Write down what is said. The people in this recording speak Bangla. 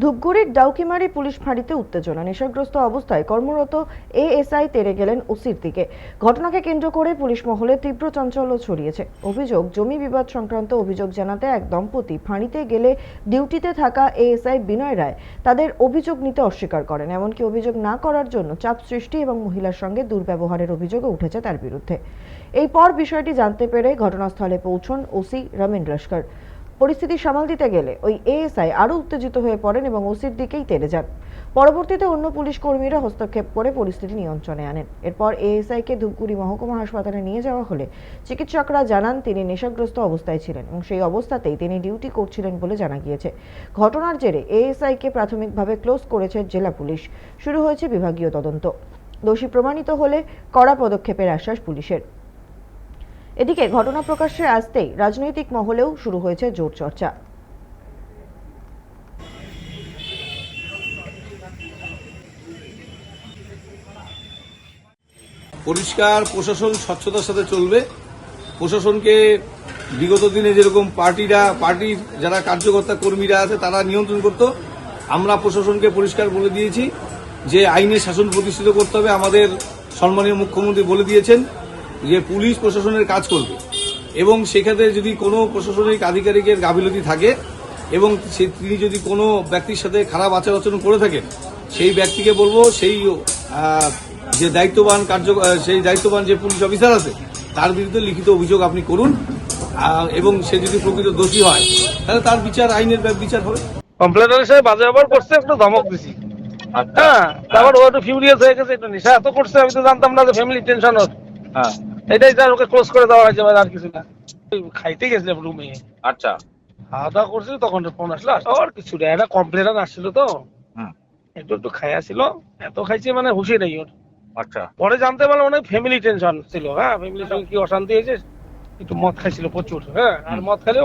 ধূপগুড়ির ডাউকিমারি পুলিশ ফাঁড়িতে উত্তেজনা। নেশাগ্রস্ত অবস্থায় কর্মরত এএসআই তেড়ে গেলেন ওসির দিকে। ঘটনাকে কেন্দ্র করে পুলিশ মহলে তীব্র চাঞ্চল্য ছড়িয়েছে। অভিযোগ, জমি বিবাদ সংক্রান্ত অভিযোগ জানাতে এক দম্পতি ফাঁড়িতে গেলে ডিউটিতে থাকা এএসআই বিনয় রায় তাদের অভিযোগ নিতে অস্বীকার করেন। এমনকি অভিযোগ না করার জন্য চাপ সৃষ্টি এবং মহিলার সঙ্গে দুর্ব্যবহারের অভিযোগও উঠেছে তার বিরুদ্ধে। এরপর বিষয়টি জানতে পেরে ঘটনাস্থলে পৌঁছন ওসি রমেন লস্কর। পরিস্থিতি সামাল দিতে গেলে ওই এএসআই আরও উত্তেজিত হয়ে পড়েন এবং ওসির দিকেই তেড়ে যান। পরবর্তীতে অন্য পুলিশ কর্মীরা হস্তক্ষেপ করে পরিস্থিতি নিয়ন্ত্রণে আনেন। এরপর এএসআইকে ধূপগুড়ি মহকুমা হাসপাতালে নিয়ে যাওয়া হলে চিকিৎসকরা জানান তিনি নেশাগ্রস্ত অবস্থায় ছিলেন এবং সেই অবস্থাতেই তিনি ডিউটি করছিলেন বলে জানা গিয়েছে। ঘটনার জেরে এএসআইকে প্রাথমিকভাবে ক্লোজ করেছে জেলা পুলিশ। শুরু হয়েছে বিভাগীয় তদন্ত। দোষী প্রমাণিত হলে কড়া পদক্ষেপের আশ্বাস পুলিশের। এদিকে ঘটনা প্রকাশ্যে আসতেই রাজনৈতিক মহলেও শুরু হয়েছে জোর চর্চা। পরিষ্কার প্রশাসন স্বচ্ছতার সাথে চলবে। প্রশাসনকে বিগত দিনে যেরকম পার্টির যারা কার্যকর্তা কর্মীরা আছে তারা নিয়ন্ত্রণ করত, আমরা প্রশাসনকে পরিষ্কার বলে দিয়েছি যে আইনের শাসন প্রতিষ্ঠিত করতে হবে। আমাদের সম্মানীয় মুখ্যমন্ত্রী বলে দিয়েছেন যে পুলিশ প্রশাসনের কাজ করবে এবং সেক্ষেত্রে যদি কোনো প্রশাসনিক আধিকারিকের গাফিলতি থাকে এবং তিনি যদি কোনো ব্যক্তির সাথে খারাপ আচার আচরণ করে থাকেন, সেই ব্যক্তিকে বলবো সেই যে দায়িত্ববান যে পুলিশ অফিসার আছে তার বিরুদ্ধে লিখিত অভিযোগ আপনি করুন এবং সে যদি প্রকৃত দোষী হয় তাহলে তার বিচার আইনের বিচার হবে। কমপ্লেনার হিসেবে বাজে ব্যবহার করছে, একটু ধমক দিছি। হ্যাঁ, তারপর ও একটু ফিউরিয়াস হয়ে গেছে, একটু নেশা এত করছে, আমি তো জানতাম না যে ফ্যামিলি টেনশন ওর। হ্যাঁ, এটাই তার ওকে ক্লোজ করে দেওয়া হয়েছে, আর কিছু না। খাইতে গেছিলাম রুমে, আচ্ছা। খাওয়া দাওয়া করছিল, তখন ফোন আসলো। আর কিছু না, একটা কমপ্লেনার আসছিল তো হুম, একটু খাইয়া ছিল, এত খাইছে মানে হুশি নেই ওর। আচ্ছা। পরে জানতে পারলাম অনেক ফ্যামিলি টেনশন ছিল। হ্যাঁ, ফ্যামিলির সঙ্গে কি অশান্তি হয়েছে, একটু মদ খাইছিল প্রচুর। হ্যাঁ, আর মদ খাইলেও